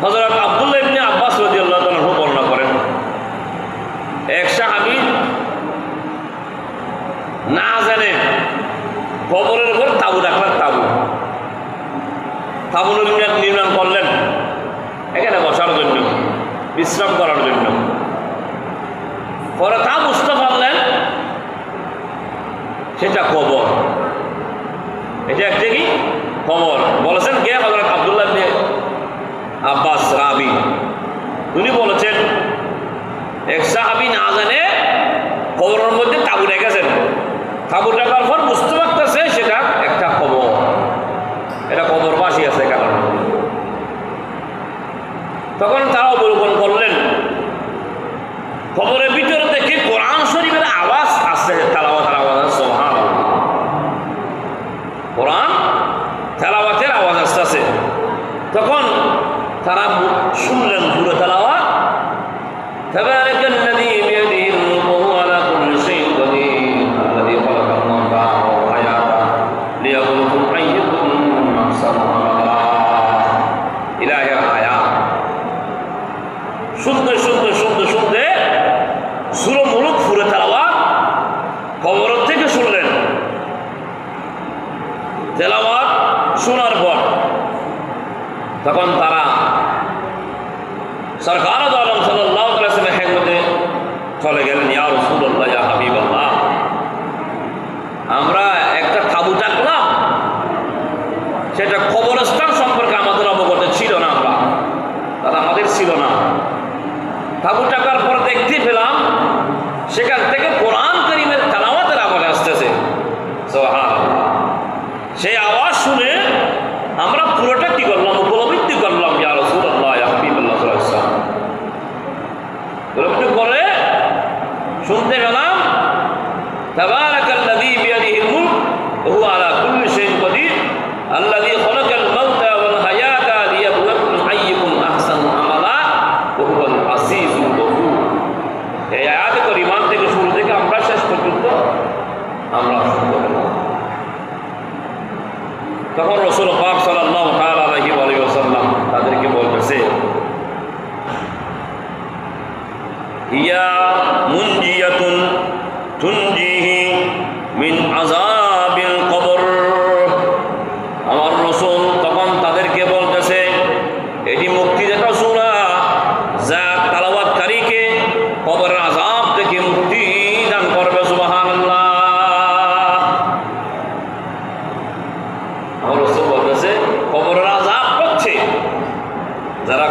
হযরত আব্দুল্লাহ ইবনে আব্বাস রাদিয়াল্লাহু তাআলা বর্ণনা করেন, এক সাহাবী না জানে কবরের উপর তাবু রাখলেন, তাবু নির্মাণ করলেন এখানে বসার জন্য, বিশ্রাম করার জন্য। পরে তা বুঝতে পারলেন সেটা কবর, এটা একটা কি কবর। বলেছেন কে? হযরত আব্দুল্লাহ ইবনে আব্বাস রাবি, উনি বলেছেন এক সাহাবী না জানে কবরের মধ্যে তাবু রেখেছেন, তাবু রাখার পর বুঝতে পারতেছে সেটা একটা কবর, এটা কবরবাসী আছে কারণ। তখন তারা অবলোকন করলেন কবরের ভিতরে থেকে কোরআন শরীফের আওয়াজ আসছে, তেলাওয়াতের আওয়াজ আসছে, সুবহানাল্লাহ, কোরআন তেলাওয়াতের আওয়াজ আসতেছে। তখন তারা শুনলেন পুরো তেলাওয়াত, তাবারাকাল্লাযী বিয়াদিহিল মুলকু ওয়া হুয়া আলা কুল্লি শাইইন কাদির আল্লাযী খালাকাল মাউতা ওয়াল হায়াতা লিয়াবলুয়াকুম আইয়ুকুম আহসানু আমালা ইলা আয়াত। শুনতে শুনতে শুনতে শুনতে সূরা মুলক পুরো তেলাওয়াত কবর থেকে শুনলেন। তেলাওয়াত শোনার পর তখন তারা সরকার দু আলম সাল্লাল্লাহু আলাইহি ওয়াসাল্লামের খেদমতে চলে গেলেন। ইয়া রাসূলুল্লাহ, ইয়া হাবিবাল্লাহ, আমরা একটা তাবু টাকলাম, সেটা কবরস্থান সম্পর্কে আমাদের অবগত ছিল না, তারা আমাদের ছিল না। তাবু টাকার পর দেখতে পেলাম সেখান থেকে কোরআন কারীমের তেলাওয়াতের আওয়াজ আসতেছে, সুবহানাল্লাহ। সেই আওয়াজ শুনে আমরা পুরোটা কি করলাম? উপলব্ধি করলাম, ইয়া রাসূলুল্লাহ, ইয়া হাবিবাল্লাহ সাল্লাল্লাহু আলাইহি ওয়াসাল্লাম। উপলব্ধি করে শুনতে পেলাম তাবারাকাল্লাযী বিয়াদিহিল মুলক ওয়া হুয়া আলা কুল্লি শাইইন কাদির আল্লাযী খালাকাল মাউতা ওয়াল হায়াতা লিয়াবলুয়াকুম আইয়ুকুম আহসানু আমালা ওয়া হুয়াল আসীসুল গফুর। এই আয়াতে কারিমা থেকে শুরু থেকে আমরা শেষ পর্যন্ত আমরা শুনতে পেলাম। তখন রাসূল পাক সাল্লাল্লাহু তাআলা আলাইহি ওয়া সাল্লাম তাদেরকে বলতেছে, ইয়া মুনজিয়াতুন তুনজিহি মিন আযাবিল কবর। আমার রাসূল তখন তাদেরকে বলতেছে এটি মুক্তিদাতা সূরা, যা তেলাওয়াতকারীকে কবরের আযাব থেকে মুক্তি দান করবে, সুবহানাল্লাহ। আমার রাসূল বলতেছে কবরের আযাব হচ্ছে যারা